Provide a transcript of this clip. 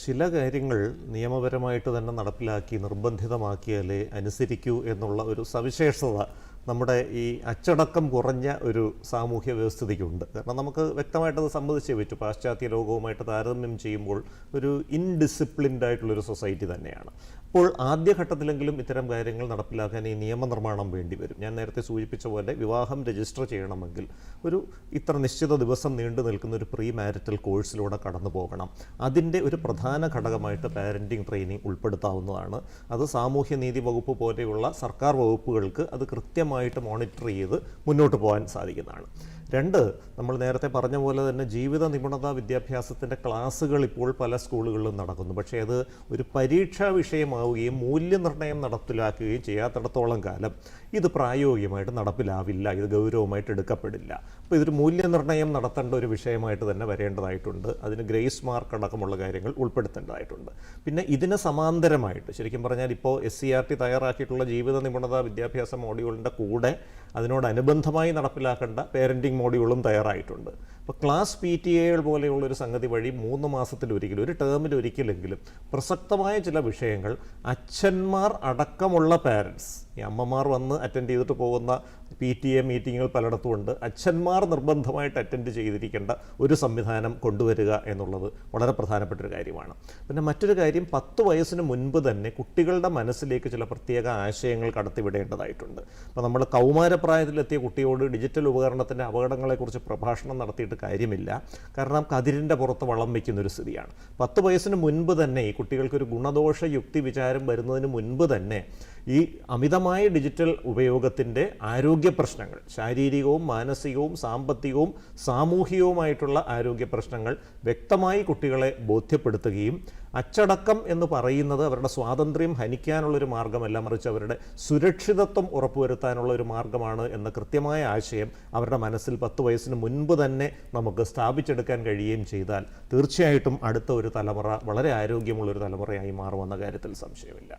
ചില കാര്യങ്ങൾ നിയമപരമായിട്ട് തന്നെ നടപ്പിലാക്കി നിർബന്ധിതമാക്കിയാലേ അനുസരിക്കൂ എന്നുള്ള ഒരു സവിശേഷത നമ്മുടെ ഈ അച്ചടക്കം കുറഞ്ഞ ഒരു സാമൂഹ്യ വ്യവസ്ഥിതിക്കുണ്ട്. കാരണം നമുക്ക് വ്യക്തമായിട്ടത് സമ്മതിച്ചേ പറ്റൂ. പാശ്ചാത്യ ലോകവുമായിട്ട് താരതമ്യം ചെയ്യുമ്പോൾ ഒരു ഇൻഡിസിപ്ലിൻഡ് ആയിട്ടുള്ളൊരു സൊസൈറ്റി തന്നെയാണ്. അപ്പോൾ ആദ്യഘട്ടത്തിലെങ്കിലും ഇത്തരം കാര്യങ്ങൾ നടപ്പിലാക്കാൻ ഈ നിയമനിർമ്മാണം വേണ്ടി വരും. ഞാൻ നേരത്തെ സൂചിപ്പിച്ച പോലെ വിവാഹം രജിസ്റ്റർ ചെയ്യണമെങ്കിൽ ഒരു ഇത്ര നിശ്ചിത ദിവസം നീണ്ടു നിൽക്കുന്ന ഒരു പ്രീ മാരിറ്റൽ കോഴ്സിലൂടെ കടന്നു പോകണം. അതിൻ്റെ ഒരു പ്രധാന ഘടകമായിട്ട് പാരൻറ്റിംഗ് ട്രെയിനിങ് ഉൾപ്പെടുത്താവുന്നതാണ്. അത് സാമൂഹ്യനീതി വകുപ്പ് പോലെയുള്ള സർക്കാർ വകുപ്പുകൾക്ക് അത് കൃത്യമായിട്ട് മോണിറ്റർ ചെയ്ത് മുന്നോട്ട് പോകാൻ സാധിക്കുന്നതാണ്. രണ്ട്, നമ്മൾ നേരത്തെ പറഞ്ഞ പോലെ തന്നെ ജീവിത നിപുണതാ വിദ്യാഭ്യാസത്തിൻ്റെ ക്ലാസ്സുകൾ ഇപ്പോൾ പല സ്കൂളുകളിലും നടക്കുന്നു. പക്ഷേ അത് ഒരു പരീക്ഷാ വിഷയമാവുകയും മൂല്യനിർണ്ണയം നടപ്പിലാക്കുകയും ചെയ്യാത്തിടത്തോളം കാലം ഇത് പ്രായോഗികമായിട്ട് നടപ്പിലാവില്ല, ഇത് ഗൗരവമായിട്ട് എടുക്കപ്പെടില്ല. അപ്പോൾ ഇതൊരു മൂല്യനിർണ്ണയം നടത്തേണ്ട ഒരു വിഷയമായിട്ട് തന്നെ വരേണ്ടതായിട്ടുണ്ട്. അതിന് ഗ്രേസ് മാർക്ക് അടക്കമുള്ള കാര്യങ്ങൾ ഉൾപ്പെടുത്തേണ്ടതായിട്ടുണ്ട്. പിന്നെ ഇതിന് സമാന്തരമായിട്ട് ശരിക്കും പറഞ്ഞാൽ ഇപ്പോൾ SCERT തയ്യാറാക്കിയിട്ടുള്ള ജീവിത നിപുണതാ വിദ്യാഭ്യാസ മോഡ്യൂളിൻ്റെ കൂടെ അതിനോടനുബന്ധമായി നടപ്പിലാക്കേണ്ട പേരൻറ്റിംഗ് മോഡ്യൂളും തയ്യാറായിട്ടുണ്ട്. അപ്പോൾ ക്ലാസ് PTA പോലെയുള്ളൊരു സംഗതി വഴി 3 മാസത്തിലൊരിക്കലും, ഒരു ടേമിലൊരിക്കലെങ്കിലും പ്രസക്തമായ ചില വിഷയങ്ങൾ അച്ഛന്മാർ അടക്കമുള്ള പാരൻസ്, ഈ അമ്മമാർ വന്ന് അറ്റൻഡ് ചെയ്തിട്ട് പോകുന്ന PTA മീറ്റിങ്ങുകൾ പലയിടത്തും ഉണ്ട്, അച്ഛന്മാർ നിർബന്ധമായിട്ട് അറ്റൻഡ് ചെയ്തിരിക്കേണ്ട ഒരു സംവിധാനം കൊണ്ടുവരിക എന്നുള്ളത് വളരെ പ്രധാനപ്പെട്ട ഒരു കാര്യമാണ്. പിന്നെ മറ്റൊരു കാര്യം, 10 വയസ്സിന് മുൻപ് തന്നെ കുട്ടികളുടെ മനസ്സിലേക്ക് ചില പ്രത്യേക ആശയങ്ങൾ കടത്തിവിടേണ്ടതായിട്ടുണ്ട്. അപ്പോൾ നമ്മൾ കൗമാരപ്രായത്തിലെത്തിയ കുട്ടിയോട് ഡിജിറ്റൽ ഉപകരണത്തിൻ്റെ അപകടങ്ങളെക്കുറിച്ച് പ്രഭാഷണം നടത്തിയിട്ട് കാര്യമില്ല. കാരണം കതിരിൻ്റെ പുറത്ത് വളം വയ്ക്കുന്നൊരു സ്ഥിതിയാണ്. 10 വയസ്സിന് മുൻപ് തന്നെ ഈ കുട്ടികൾക്കൊരു ഗുണദോഷ യുക്തി വിചാരം വരുന്നതിന് മുൻപ് തന്നെ ഈ അമിതമായ ഡിജിറ്റൽ ഉപയോഗത്തിൻ്റെ ആരോഗ്യ പ്രശ്നങ്ങൾ, ശാരീരികവും മാനസികവും സാമ്പത്തികവും സാമൂഹികവുമായിട്ടുള്ള ആരോഗ്യ പ്രശ്നങ്ങൾ വ്യക്തമായി കുട്ടികളെ ബോധ്യപ്പെടുത്തുകയും അച്ചടക്കം എന്ന് പറയുന്നത് അവരുടെ സ്വാതന്ത്ര്യം ഹനിക്കാനുള്ളൊരു മാർഗ്ഗമല്ല, മറിച്ച് അവരുടെ സുരക്ഷിതത്വം ഉറപ്പുവരുത്താനുള്ള ഒരു മാർഗ്ഗമാണ് എന്ന കൃത്യമായ ആശയം അവരുടെ മനസ്സിൽ 10 വയസ്സിന് മുൻപ് തന്നെ നമുക്ക് സ്ഥാപിച്ചെടുക്കാൻ കഴിയുകയും ചെയ്താൽ തീർച്ചയായിട്ടും അടുത്ത ഒരു തലമുറ വളരെ ആരോഗ്യമുള്ളൊരു തലമുറയായി മാറുമെന്ന കാര്യത്തിൽ സംശയമില്ല.